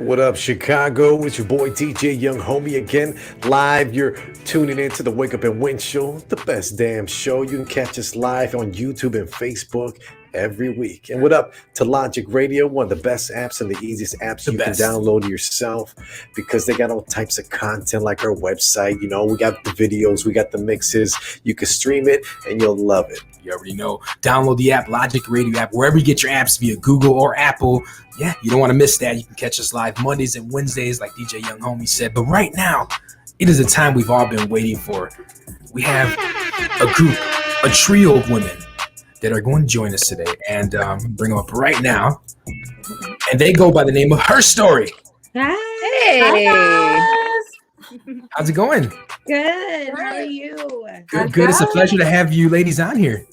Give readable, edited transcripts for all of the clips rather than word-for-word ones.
What up, Chicago? It's your boy DJ Young Homie again. Live, you're tuning in to the Wake Up and Win Show, the best damn show. You can catch us live on YouTube and Facebook every week. And what up to Logic Radio, one of the best apps and the easiest apps you can download yourself because they got all types of content like our website. You know, we got the videos, we got the mixes. You can stream it and you'll love it. You already know. Download the app, Logic Radio app, wherever you get your apps via Google or Apple. Yeah, you don't want to miss that. You can catch us live Mondays and Wednesdays, like DJ Young Homie said. But right now, it is a time we've all been waiting for. We have a group, a trio of women that are going to join us today, and bring them up right now. And they go by the name of Herstory. Hey. How's it going? Good. How are you? Good. It's a pleasure to have you ladies on here.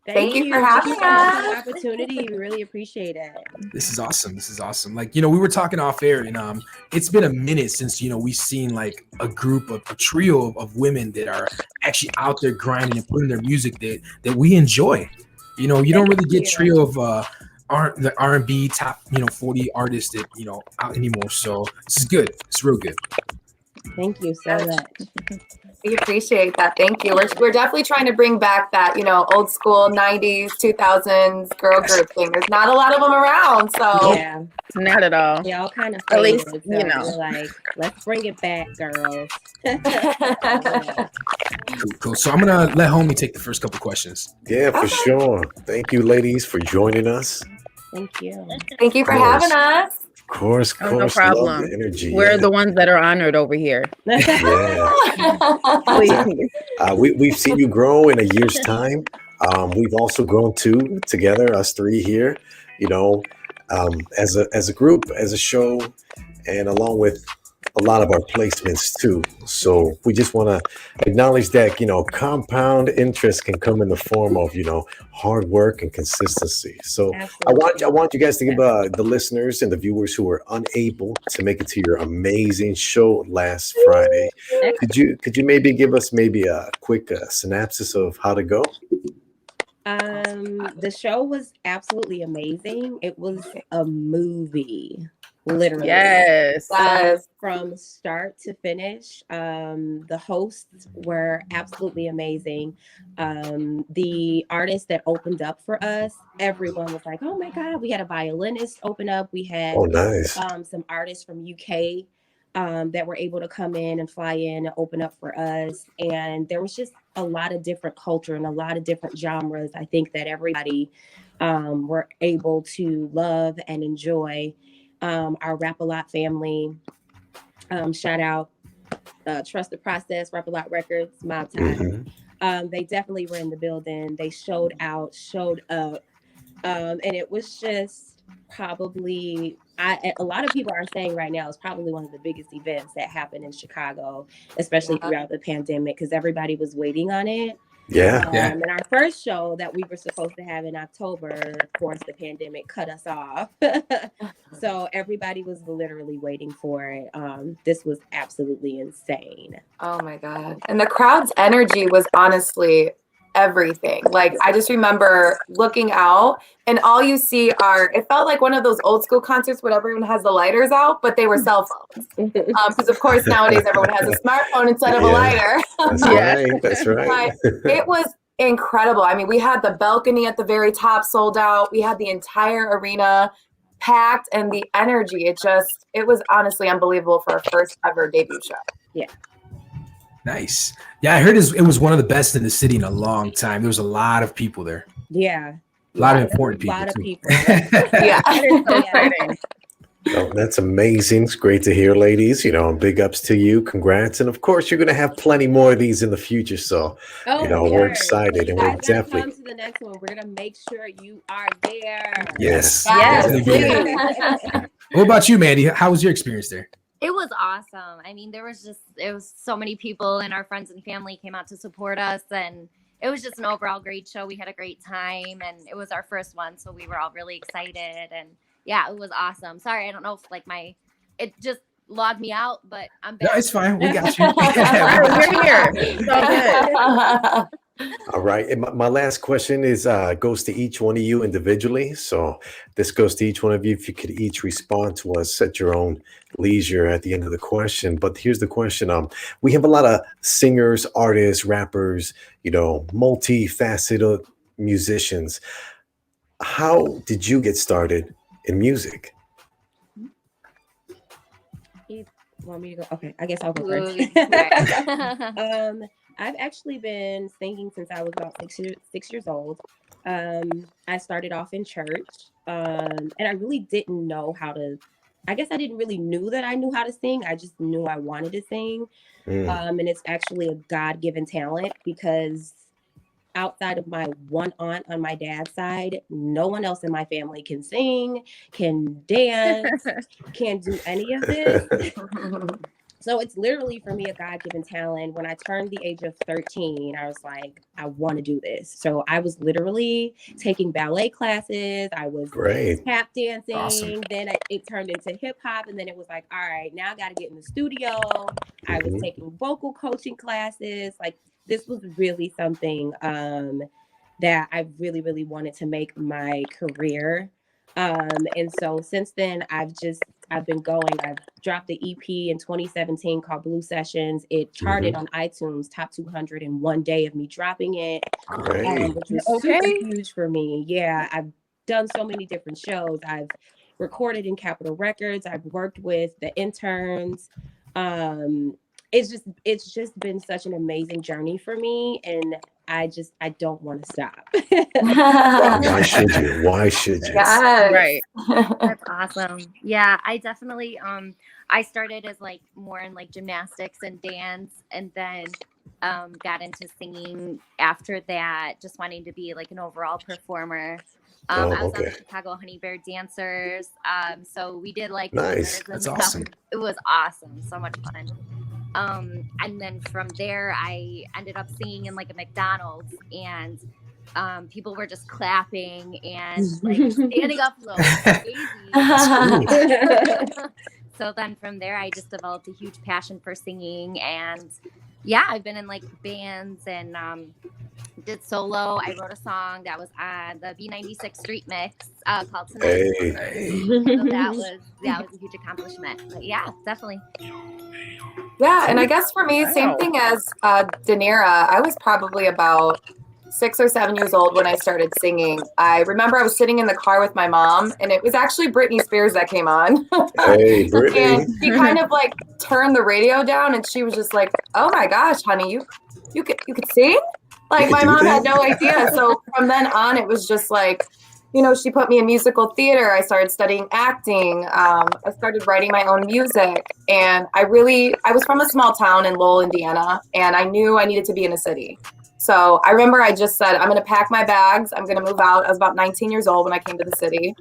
Thank you for having us. The opportunity. We really appreciate it. This is awesome. Like, we were talking off air, and it's been a minute since, we've seen like a trio of women that are actually out there grinding and putting their music that we enjoy. You don't really get trio of the R&B top 40 artists that out anymore. So this is good. It's real good. Thank you so much. We appreciate that. Thank you. We're definitely trying to bring back that, old school 90s, 2000s girl group thing. There's not a lot of them around. So yeah, not at all. They all kind of at least, so we're like, let's bring it back, girls. Cool. So I'm going to let Homie take the first couple questions. Yeah, for sure. Thank you, ladies, for joining us. Thank you. Thank you for having us. Of course. No problem. Love the energy. We're the ones that are honored over here. Yeah. We've seen you grow in a year's time. We've also grown too together, us three here. As a group, as a show, and along with a lot of our placements too. So we just want to acknowledge that compound interest can come in the form of hard work and consistency. So Absolutely. I want you guys to give the listeners and the viewers who were unable to make it to your amazing show last Friday. Could you maybe give us a quick synopsis of how to go? The show was absolutely amazing. It was a movie. Literally. Yes. From start to finish. The hosts were absolutely amazing. The artists that opened up for us, everyone was like, oh my God. We had a violinist open up. We had some artists from UK that were able to come in and fly in and open up for us. And there was just a lot of different culture and a lot of different genres. I think that everybody were able to love and enjoy. Our Rap-A-Lot family, shout out, Trust the Process, Rap-A-Lot Records, Mob Time. They definitely were in the building. They showed up, and it was just probably, a lot of people are saying right now, it's probably one of the biggest events that happened in Chicago, especially throughout the pandemic, because everybody was waiting on it. Yeah. And our first show that we were supposed to have in October, of course, the pandemic cut us off. So everybody was literally waiting for it. This was absolutely insane. Oh my God. And the crowd's energy was honestly everything. Like, I just remember looking out and all you see it felt like one of those old school concerts where everyone has the lighters out, but they were cell phones. Because of course nowadays everyone has a smartphone instead of a lighter. That's right. It was incredible. I mean, we had the balcony at the very top sold out. We had the entire arena packed, and the energy, it was honestly unbelievable for our first ever debut show. Yeah. Nice. Yeah, I heard it was one of the best in the city in a long time. There was a lot of people there. Yeah. A lot of important people. A lot of too. people. Yeah. Oh, that's amazing. It's great to hear, ladies. Big ups to you. Congrats. And of course, you're going to have plenty more of these in the future. So, we're excited, and we're definitely come to the next one. We're going to make sure you are there. Yes. Yes. What about you, Mandy? How was your experience there? It was awesome. I mean, it was so many people, and our friends and family came out to support us, and it was just an overall great show. We had a great time, and it was our first one, so we were all really excited, and yeah, it was awesome. Sorry, I don't know if it just logged me out, but I'm back. No, it's fine. We got you. We're here. It's all good. All right. And my last question is goes to each one of you individually. So this goes to each one of you. If you could each respond to us at your own leisure at the end of the question. But here's the question. We have a lot of singers, artists, rappers, multifaceted musicians. How did you get started in music? You want me to go? Okay, I guess I'll go Ooh, first. yeah. I've actually been singing since I was about 6 years old. I started off in church, and I really didn't know how to. I guess I didn't really knew that I knew how to sing. I just knew I wanted to sing, Mm, and it's actually a God-given talent because outside of my one aunt on my dad's side, no one else in my family can sing, can dance, can do any of this. So it's literally for me a God-given talent. When I turned the age of 13, I was like, I want to do this. So I was literally taking ballet classes. I was great. tap Awesome. dancing. Then it turned into hip hop. And then it was like, all right, now I got to get in the studio. I was Mhm. taking vocal coaching classes. Like this was really something that I really, really wanted to make my career. And so since then, I've been going. I've dropped the EP in 2017 called Blue Sessions. It charted Mhm. on iTunes top 200 in one day of me dropping it, Great. which was super Okay. huge for me. Yeah, I've done so many different shows. I've recorded in Capitol Records. I've worked with the interns. Um, it's just been such an amazing journey for me, and I don't want to stop. Why should you? Why should you? Yes. Right. That's awesome. Yeah, I definitely I started as like more in like gymnastics and dance and then got into singing after that, just wanting to be like an overall performer. Oh, I was on okay. the Chicago Honey Bear Dancers. So we did like Nice. tours and That's stuff. awesome. It was awesome, so much fun. And then from there I ended up singing in like a McDonald's and people were just clapping and like standing up low. Crazy. So then from there, I just developed a huge passion for singing. And yeah, I've been in like bands and did solo. I wrote a song that was on the B96 Street Mix called Tonight. Hey. Hey. So that was a huge accomplishment. But yeah, definitely. Yeah, and I guess for me, same Wow. thing as Danira. I was probably about 6 or 7 years old when I started singing. I remember I was sitting in the car with my mom, and it was actually Britney Spears that came on. Hey, And Brittany. she kind of like turned the radio down, and she was just like, "Oh my gosh, honey, you could sing?" Like could my do mom had that? no idea. So from then on, it was just like, she put me in musical theater. I started studying acting. I started writing my own music, and I was from a small town in Lowell, Indiana, and I knew I needed to be in a city. So I remember I just said, I'm going to pack my bags. I'm going to move out. I was about 19 years old when I came to the city.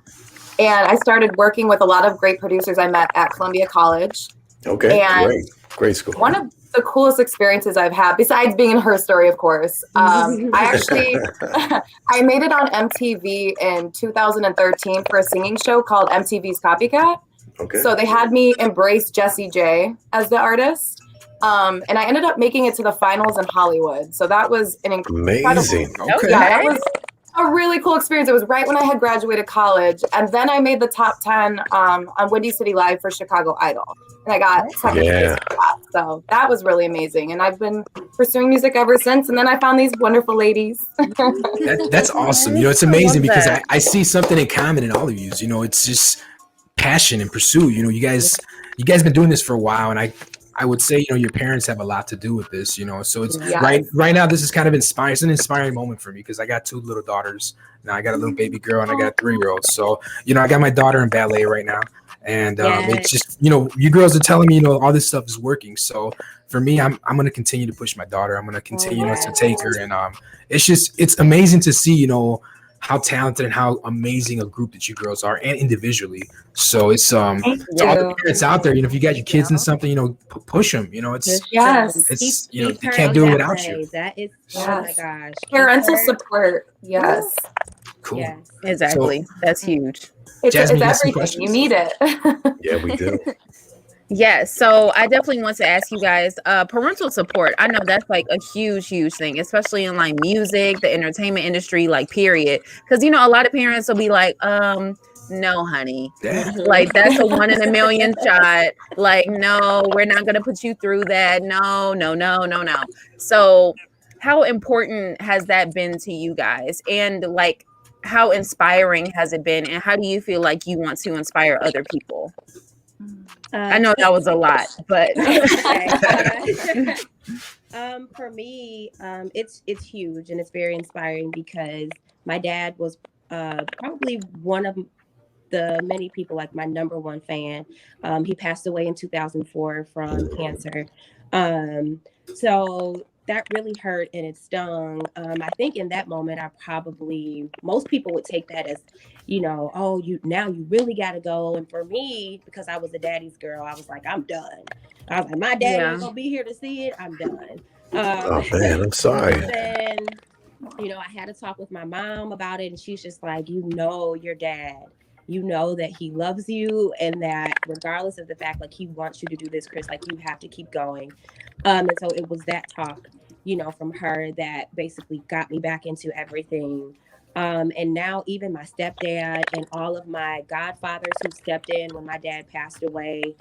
And I started working with a lot of great producers I met at Columbia College. Okay, And great. Great school. one of the coolest experiences I've had, besides being in Herstory, of course, I actually I made it on MTV in 2013 for a singing show called MTV's Copycat. Okay. So they had me embrace Jessie J as the artist. And I ended up making it to the finals in Hollywood. So that was an incredible. Amazing. Okay. Yeah, that was a really cool experience. It was right when I had graduated college. And then I made the top 10 on Windy City Live for Chicago Idol. And I got second place Yeah. for that. So that was really amazing. And I've been pursuing music ever since. And then I found these wonderful ladies. That's awesome. It's amazing because I see something in common in all of you. It's just passion and pursuit. You guys been doing this for a while, and I would say, your parents have a lot to do with this, so it's Yes. right now, this is kind of inspiring. It's an inspiring moment for me because I got 2 little daughters. Now I got a little baby girl and I got a 3-year-old. So, I got my daughter in ballet right now. And it's just, you girls are telling me, all this stuff is working. So for me, I'm going to continue to push my daughter. I'm going to continue to take her. And it's amazing to see, how talented and how amazing a group that you girls are, and individually. So it's to all the parents out there, if you got your kids in something, push them. It's Yes. they can't do it without you. That is, oh my gosh. Parental support. Yes. Cool. Yes. Exactly. That's huge. It's Jasmine, you got some everything. questions? You need it. Yeah, we do. Yes, so I definitely want to ask you guys, parental support. I know that's like a huge, huge thing, especially in like music, the entertainment industry, like period. Because a lot of parents will be like, no, honey, Yeah. like that's a 1 in a million shot. Like, no, we're not gonna put you through that. No, no, no, no, no. So, how important has that been to you guys? And like, how inspiring has it been? And how do you feel like you want to inspire other people? I know that was a lot, but Okay. For me, it's huge and it's very inspiring because my dad was probably one of the many people, like my number one fan. He passed away in 2004 from cancer. So that really hurt and it stung. I think in that moment, most people would take that as, oh, you really got to go. And for me, because I was a daddy's girl, I was like, I'm done. I was like, my daddy ain't gonna be here to see it. I'm done. Oh man, I'm sorry. Then, I had to talk with my mom about it, and she's just like, your dad. You know that he loves you, and that regardless of the fact, like, he wants you to do this, Chris, like, you have to keep going. And so it was that talk, from her that basically got me back into everything. And now even my stepdad and all of my godfathers who stepped in when my dad passed away,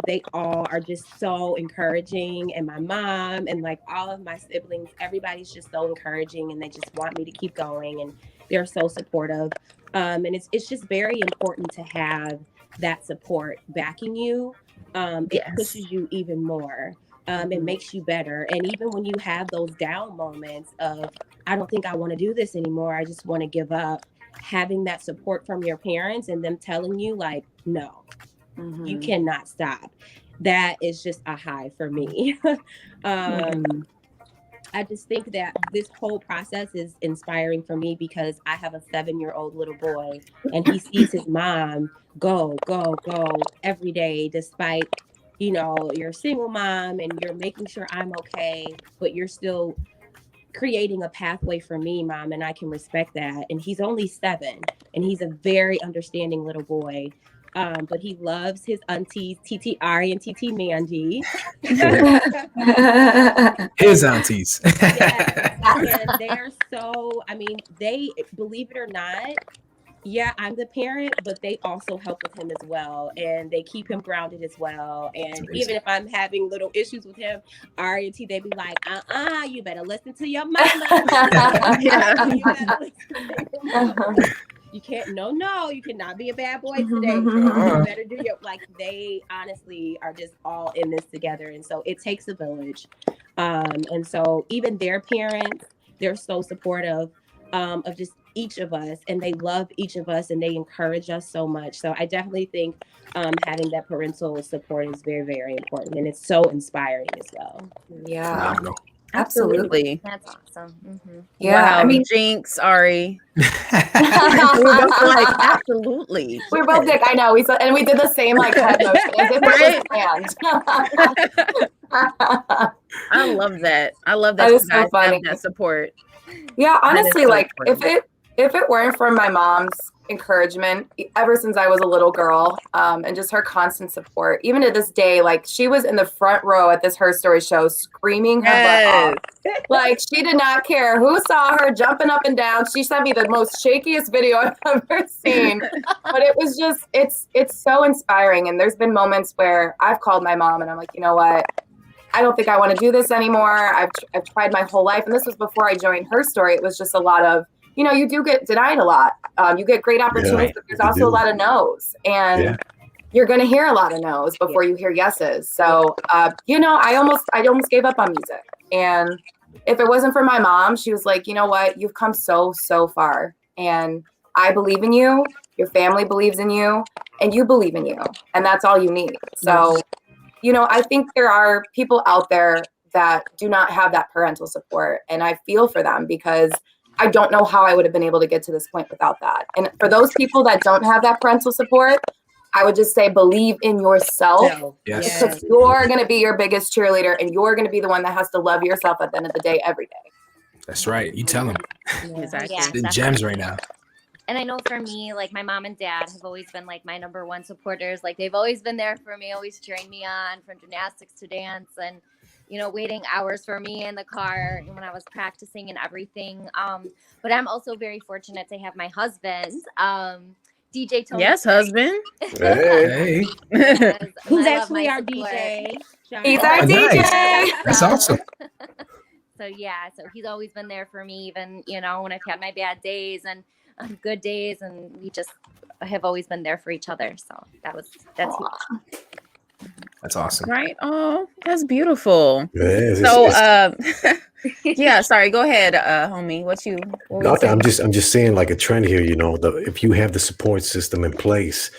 they all are just so encouraging, and my mom and like all of my siblings, everybody's just so encouraging, and they just want me to keep going, and they're so supportive. And it's just very important to have that support backing you. It pushes you even more. It makes you better. And even when you have those down moments of, I don't think I want to do this anymore, I just want to give up, having that support from your parents and them telling you like, no, you cannot stop. That is just a high for me. I just think that this whole process is inspiring for me because I have a 7-year-old little boy, and he sees his mom go, go, go every day, despite, you're a single mom and you're making sure I'm okay, but you're still creating a pathway for me, mom, and I can respect that. And he's only 7, and he's a very understanding little boy. But he loves his aunties, TT Ari and TT Mandy. His aunties. And they're so, they, believe it or not, yeah, I'm the parent, but they also help with him as well. And they keep him grounded as well. And even if I'm having little issues with him, Ari and T, they be like, you better listen to your mama. You better listen to your mama. You can't, you cannot be a bad boy today. You better do they honestly are just all in this together. And so it takes a village. And so even their parents, they're so supportive of just each of us, and they love each of us, and they encourage us so much. So I definitely think having that parental support is very, very important, and it's so inspiring as well. Yeah. Phenomenal. absolutely. That's awesome. Yeah. Wow, Jinx, Ari. We were both like, absolutely. We were both dick. I know. We said, and we did the same like head motion as if it was planned. I love that. I love That that you is so guys funny. have that support. Yeah, honestly, so like important. if it weren't for my mom's encouragement ever since I was a little girl, and just her constant support, even to this day, like she was in the front row at this Herstory show screaming her butt off. Like she did not care who saw her jumping up and down. She sent me the most shakiest video I've ever seen. But it was just, it's so inspiring. And there's been moments where I've called my mom and I'm like, you know what? I don't think I want to do this anymore. I've tried my whole life. And this was before I joined Herstory. It was just a lot of, you do get denied a lot. You get great opportunities, but there's also a lot of no's. And you're going to hear a lot of no's before you hear yeses. So, I almost gave up on music. And if it wasn't for my mom, she was like, you know what? You've come so, so far. And I believe in you. Your family believes in you. And you believe in you. And that's all you need. So, I think there are people out there that do not have that parental support. And I feel for them because I don't know how I would have been able to get to this point without that. And for those people that don't have that parental support, I would just say believe in yourself. Yes. Because you're going to be your biggest cheerleader and you're going to be the one that has to love yourself at the end of the day every day. That's right. You tell them. Exactly. Yeah. Spitting gems right now. And I know for me, like my mom and dad have always been like my number one supporters. Like they've always been there for me, always cheering me on from gymnastics to dance, and waiting hours for me in the car when I was practicing and everything. But I'm also very fortunate to have my husband, DJ Tony. Yes, husband. Hey. Yes, Who's I love actually my our support. DJ? John. He's our nice. DJ. That's awesome. So he's always been there for me, even when I've had my bad days and good days, and we just have always been there for each other. So that's huge. That's awesome. Right. Oh, that's beautiful. Yes, So, yeah. Sorry. Go ahead, homie. What were you nothing. saying? I'm just saying, like a trend here. If you have the support system in place,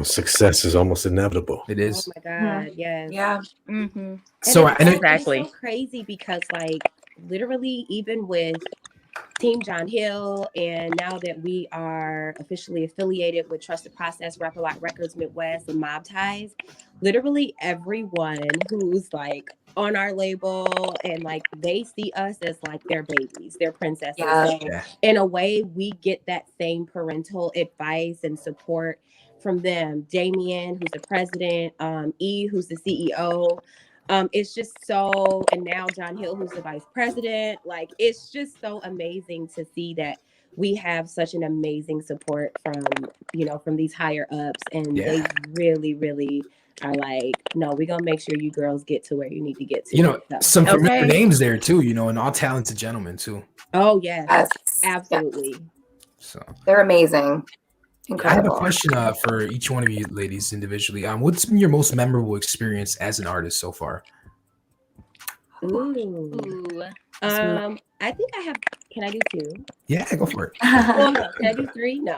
success is almost inevitable. It Oh is. my God, yes. Yeah. Mm-hmm. So And I know. Exactly. it's so crazy because, like, literally, even with Team John Hill, and now that we are officially affiliated with Trusted Process, Rap-A-Lot Records, Midwest, and Mob Ties, literally everyone who's like on our label and like they see us as like their babies, their princesses. Yeah. So Yeah. in a way, we get that same parental advice and support from them. Damien, who's the president, E, who's the CEO. It's just so, and now John Hill, who's the vice president, like it's just so amazing to see that we have such an amazing support from these higher ups, and Yeah. they really, really are like, no, we're gonna make sure you girls get to where you need to get to. So- Some familiar Okay. names there too. And all talented gentlemen too. oh yes, Yes. absolutely. So They're amazing. I have a Incredible. question for each one of you ladies individually. What's been your most memorable experience as an artist so far? Ooh. Ooh. I think I have. Can I do two? Yeah, go for it. Well, no. Can I do three? No.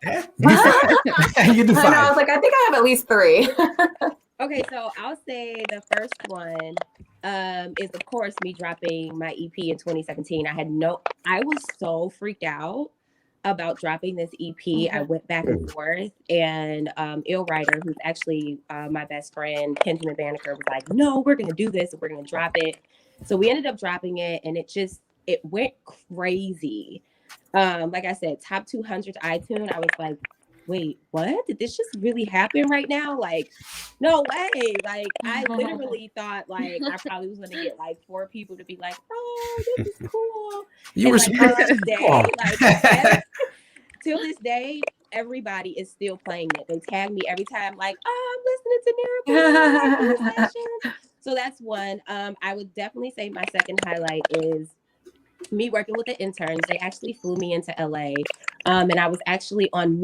Yeah, you do five. You do I know. I five. was like, I think I have at least 3. Okay, so I'll say the first one is of course me dropping my EP in 2017. I was so freaked out about dropping this EP. I went back and forth, and Ill Writer, who's actually my best friend, Benjamin Banneker, was like, no, we're gonna do this and we're gonna drop it. So we ended up dropping it, and it went crazy. Like I said, top 200 iTunes. I was like, wait, what? Did this just really happen right now? Like, no way. Like, I literally thought like I probably was gonna get like 4 people to be like, oh, this is cool. You And, were like, to this day, Oh. like till this day, everybody is still playing it. They tag me every time, like, oh, I'm listening to Miracle Sessions. So that's one. I would definitely say my second highlight is me working with the interns. They actually flew me into LA. And I was actually on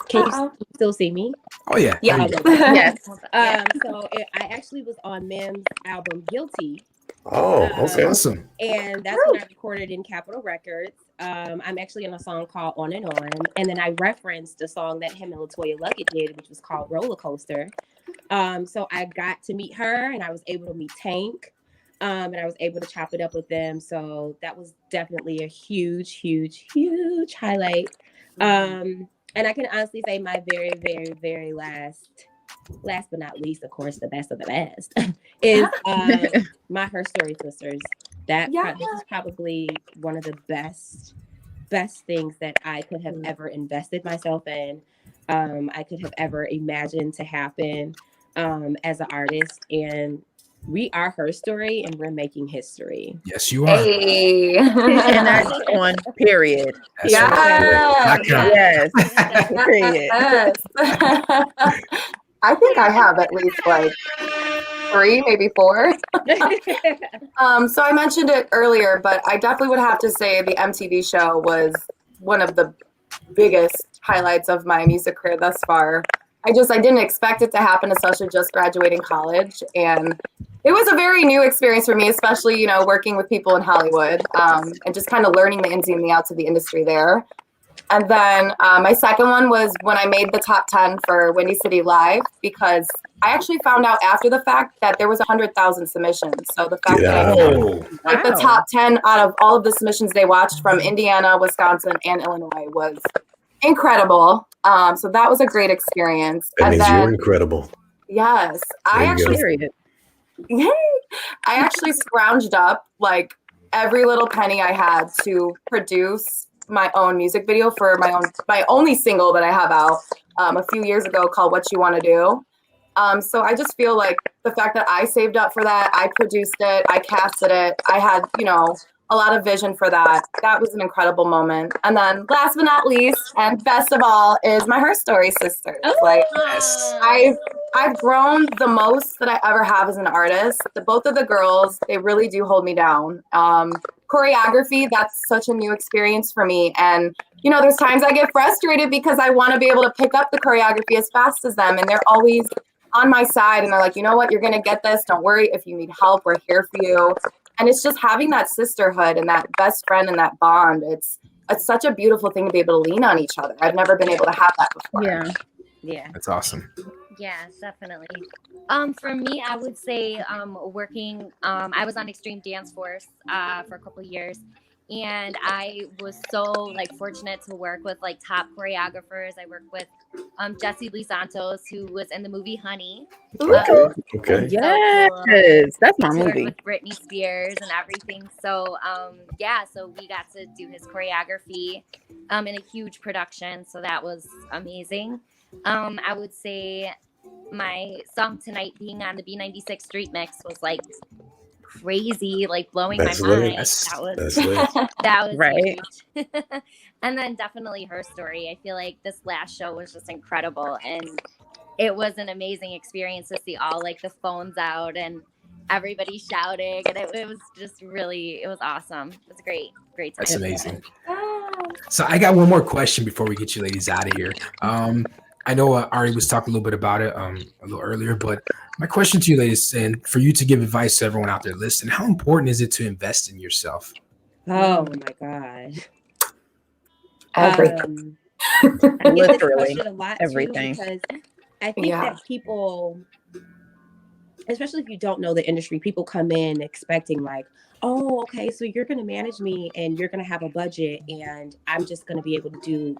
Can you still see me? Oh yeah. Yeah. There you go. Yes. So I actually was on Mim's album Guilty. Oh, okay. Awesome. And that's when I recorded in Capitol Records. I'm actually in a song called On and On. And then I referenced a song that him and LaToya Luckett did, which was called Roller Coaster. So I got to meet her, and I was able to meet Tank. And I was able to chop it up with them. So that was definitely a huge, huge, huge highlight. And I can honestly say my very, very, very last but not least, of course, the best of the best is my Herstory sisters. This is probably one of the best things that I could have ever invested myself in. I could have ever imagined to happen as an artist. And we are Herstory, and we're making history. Yes, you are. Hey. And that's on period. That's right. Yeah. Not count. Yes. Period. I think I have at least like 3, maybe 4. So I mentioned it earlier, but I definitely would have to say the MTV show was one of the biggest highlights of my music career thus far. I didn't expect it to happen, especially just graduating college. And it was a very new experience for me, especially, working with people in Hollywood and just kind of learning the ins and the outs of the industry there. And then my second one was when I made the top 10 for Windy City Live, because I actually found out after the fact that there was 100,000 submissions. So the fact that I the top 10 out of all of the submissions they watched from Indiana, Wisconsin, and Illinois was incredible. So that was a great experience. That and means then, you're incredible. Yes, I actually scrounged up like every little penny I had to produce my own music video for my only single that I have out a few years ago called What You Want to Do. So I just feel like the fact that I saved up for that, I produced it, I casted it, I had, a lot of vision for that. That was an incredible moment. And then last but not least, and best of all, is my Herstory sisters. Like, Yes. I've grown the most that I ever have as an artist. Both of the girls, they really do hold me down. Choreography, that's such a new experience for me. And, there's times I get frustrated because I want to be able to pick up the choreography as fast as them. And they're always on my side. And they're like, you know what, you're going to get this. Don't worry. If you need help, we're here for you. And it's just having that sisterhood and that best friend and that bond. It's such a beautiful thing to be able to lean on each other. I've never been able to have that before. Yeah. That's awesome. Yeah, definitely. For me, I would say working. I was on Extreme Dance Force for a couple of years, and I was so fortunate to work with top choreographers. I worked with Jesse Lee Santos, who was in the movie Honey. Okay. Yes, that's my He worked movie. with Britney Spears and everything. So so we got to do his choreography in a huge production. So that was amazing. I would say my song Tonight being on the B96 Street Mix was crazy, blowing That's my lit. mind. That's lit. That was Right. huge. And then definitely Herstory. I feel like this last show was just incredible, and it was an amazing experience to see all the phones out and everybody shouting, and it was just really, it was awesome. It was great time. That's amazing. So I got one more question before we get you ladies out of here. I know Ari was talking a little bit about it a little earlier, but my question to you ladies, and for you to give advice to everyone out there listening, how important is it to invest in yourself? Oh my God. Everything. I get this Literally, question a lot everything. too, because I think that people, especially if you don't know the industry, people come in expecting oh, okay, so you're going to manage me and you're going to have a budget and I'm just going to be able to be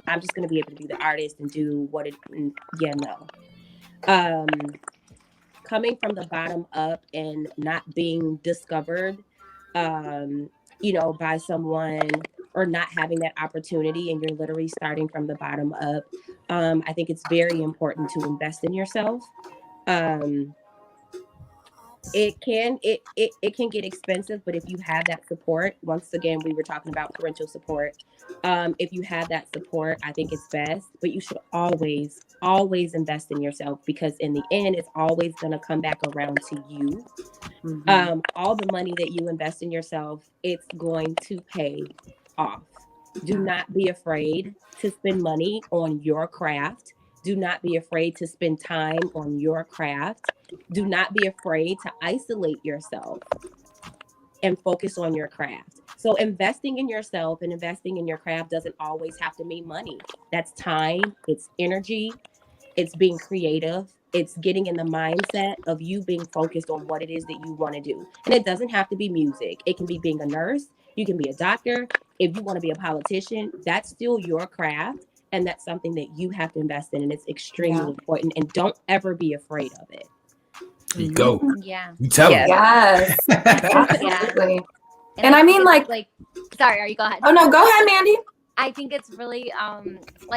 the artist and do what it, no. Coming from the bottom up and not being discovered, by someone, or not having that opportunity, and you're literally starting from the bottom up. I think it's very important to invest in yourself. It can get expensive, but if you have that support, once again, we were talking about parental support. If you have that support, I think it's best, but you should always invest in yourself, because in the end, it's always going to come back around to you. Mm-hmm. All the money that you invest in yourself, it's going to pay off. Do not be afraid to spend money on your craft. Do not be afraid to spend time on your craft. Do not be afraid to isolate yourself and focus on your craft. So investing in yourself and investing in your craft doesn't always have to mean money. That's time, it's energy, it's being creative, it's getting in the mindset of you being focused on what it is that you want to do. And it doesn't have to be music. It can be being a nurse, you can be a doctor. If you want to be a politician, that's still your craft. And that's something that you have to invest in. And it's extremely important. And don't ever be afraid of it. There you go. Yeah. You tell them. Yes. Absolutely. And I mean, sorry, are you go ahead? Oh no, go ahead, Mandy. I think it's really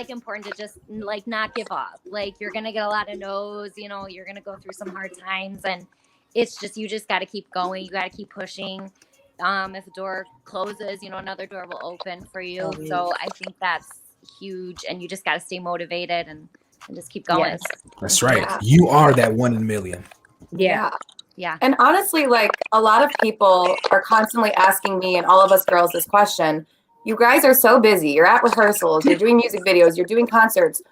important to just not give up. You're gonna get a lot of no's, you're gonna go through some hard times, and it's just, you just got to keep going. You got to keep pushing. If a door closes, another door will open for you. So I think that's huge, and you just got to stay motivated and just keep going. Yes. That's right. Yeah. You are that 1 in a million. Yeah. And honestly, a lot of people are constantly asking me and all of us girls this question. You guys are so busy. You're at rehearsals, you're doing music videos, you're doing concerts.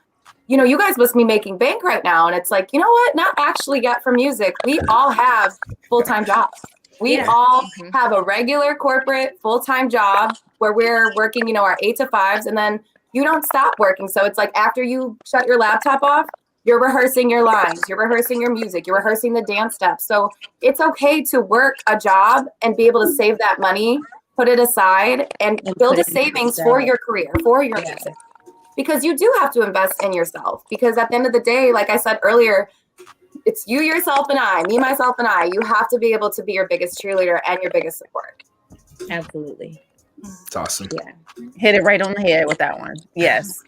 You guys must be making bank right now. And it's you know what? Not actually yet for music. We all have full-time jobs. We all have a regular corporate full-time job where we're working, our 8 to 5s, and then you don't stop working. So it's after you shut your laptop off, you're rehearsing your lines, you're rehearsing your music, you're rehearsing the dance steps. So it's okay to work a job and be able to save that money, put it aside, and build a savings for your career, for your music. Because you do have to invest in yourself. Because at the end of the day, like I said earlier, it's you, yourself, and I, me, myself, and I. You have to be able to be your biggest cheerleader and your biggest support. Absolutely. It's awesome. Yeah. Hit it right on the head with that one. Yes.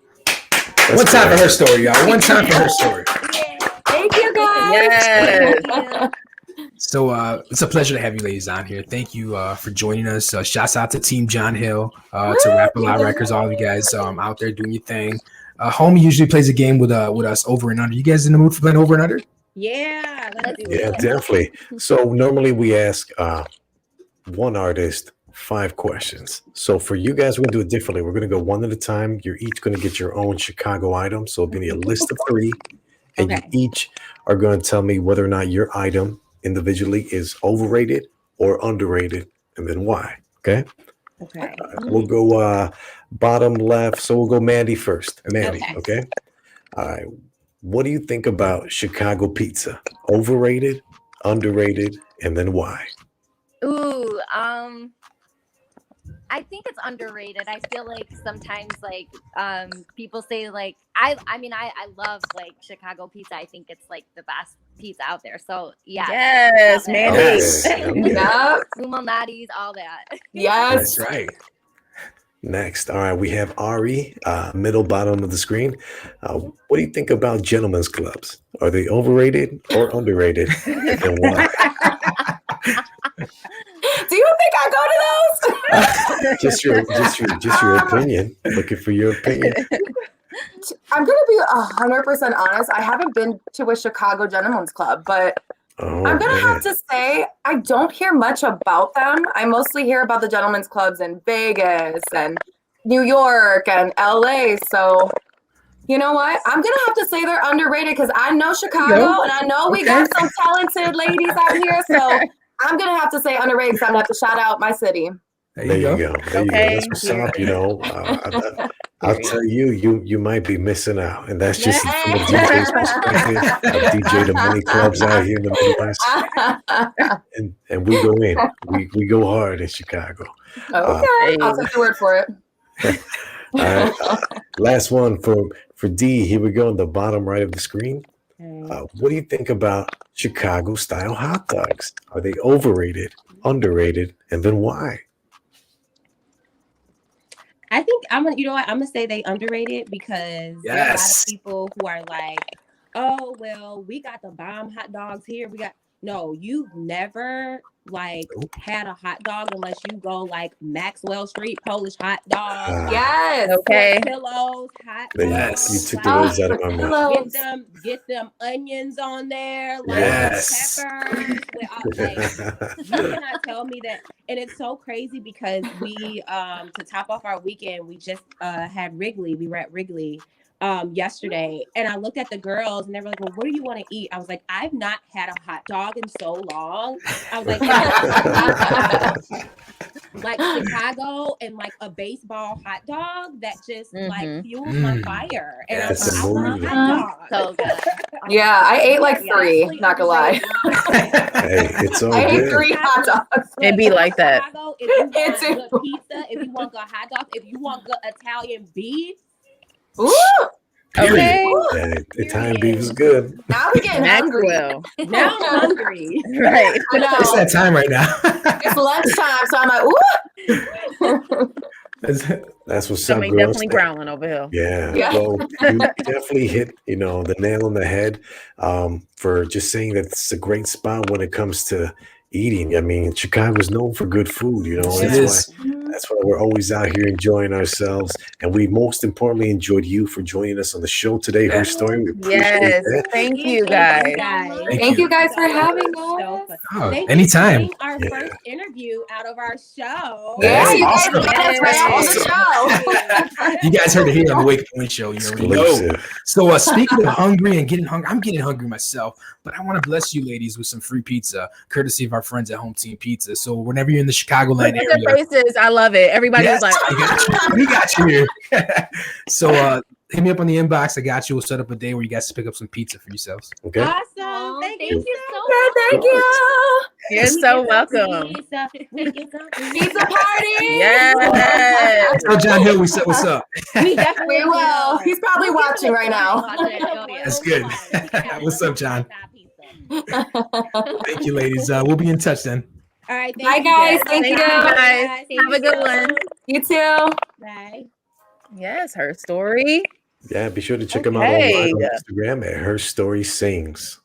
One time for her story, y'all. One time for her story. Thank you, guys. Yes. So it's a pleasure to have you ladies on here. Thank you for joining us. Shouts out to Team John Hill, to Rap A Lot Records, all of you guys out there doing your thing. Homie usually plays a game with us over and under. You guys in the mood for playing over and under? Yeah. Let's do Yeah, it. definitely. So normally we ask one artist 5 questions. So for you guys, we're gonna do it differently. We're gonna go one at a time. You're each gonna get your own Chicago item. So it'll be a list of 3, and Okay. you each are gonna tell me whether or not your item individually is overrated or underrated, and then why. Okay. Okay. We'll go bottom left. So we'll go Mandy first. Mandy, Okay. okay? All right. What do you think about Chicago pizza? Overrated, underrated, and then why? Ooh, I think it's underrated. I feel like sometimes like people say like I love like Chicago pizza. I think it's like the best pizza out there. So yeah. Yes, love it. Mandy. Yes. Okay. Yeah. Sumo natties, all that. Yes. That's right. Next. All right. We have Ari, middle bottom of the screen. What do you think about gentlemen's clubs? Are they overrated or underrated? And why? Do you think I go to those? Just your opinion. Looking for your opinion. I'm gonna be 100% honest. I haven't been to a Chicago Gentlemen's Club, but Oh, I'm gonna man. have to say I don't hear much about them. I mostly hear about the gentlemen's clubs in Vegas and New York and LA. So you know what? I'm gonna have to say they're underrated because I know Chicago and I know we got some talented ladies out here. So I'm gonna have to say underrated because I'm gonna have to shout out my city. There you go. There you go. Okay. That's what's up. You know, I'll tell you might be missing out, and that's just from a DJ's perspective. I DJ to many clubs out here in the Midwest, and we go in. We go hard in Chicago. Okay, I'll take your word for it. All right, last one for D. Here we go on the bottom right of the screen. What do you think about Chicago style hot dogs? Are they overrated, underrated, and then why? I think you know what? I'm gonna say they underrated because there are a lot of Yes. people who are like, oh well, we got the bomb hot dogs here. No, you've never like had a hot dog unless you go like Maxwell Street Polish hot dog. Yes. Okay. Pillows, hot Yes, dogs. you took the words out of my mouth. Get them onions on there, like Yes. peppers. You cannot tell me that. And it's so crazy because we to top off our weekend, we just had Wrigley. We were at Wrigley yesterday, and I looked at the girls and they were like, well, what do you want to eat? I was like, I've not had a hot dog in so long. I was like, like Chicago and like a baseball hot dog that just like fuels my fire. And That's I was like, I want a hot dog. So good. Yeah, I ate like Yeah, 3, honestly, not gonna lie. Hey, it's all I ate good. 3 hot dogs. It'd be like that. Chicago, if you want It's good pizza, if you want good hot dogs, if you want good Italian beef, Ooh, Okay. Yeah, Italian beef is good. now we're getting hungry. Maxwell. now I'm hungry. Right. I know. It's that time right now. It's lunchtime, so I'm like, ooh. That's what's up, Somebody girls. definitely growling over here. Yeah, Yeah. well, you definitely hit, the nail on the head for just saying that it's a great spot when it comes to eating. I mean, Chicago's known for good food, Yes, it That's why we're always out here enjoying ourselves. And we most importantly enjoyed you for joining us on the show today, Herstory. We appreciate Yes. that. Thank you guys. Thank you guys for having us. Oh, Thank you anytime. for being our first interview out of our show. Yeah, That's you guys awesome. got us right on the show. You guys heard it here on the Wake Up Win Show. You already know. Exclusive. So speaking of hungry and getting hungry, I'm getting hungry myself, but I want to bless you ladies with some free pizza, courtesy of our friends at Home Team Pizza. So whenever you're in the Chicagoland Look at their area, faces. I love it. Everybody yes, was like, we got you here. So hit me up on the inbox. I got you. We'll set up a day where you guys pick up some pizza for yourselves. Okay. Awesome. Thank you so Yeah, thank you. you're so welcome. Pizza party. Yes. Tell John Hill we said what's up. We definitely We will. He's probably watching right now. That's good. What's up, John? Thank you, ladies. We'll be in touch then. All right. Bye, Thank guys. you. Thank you, you. guys. See Have you a good one. soon. You too. Bye. Yes, her story. Yeah, be sure to check them out online Okay. on Instagram at Her Story Sings.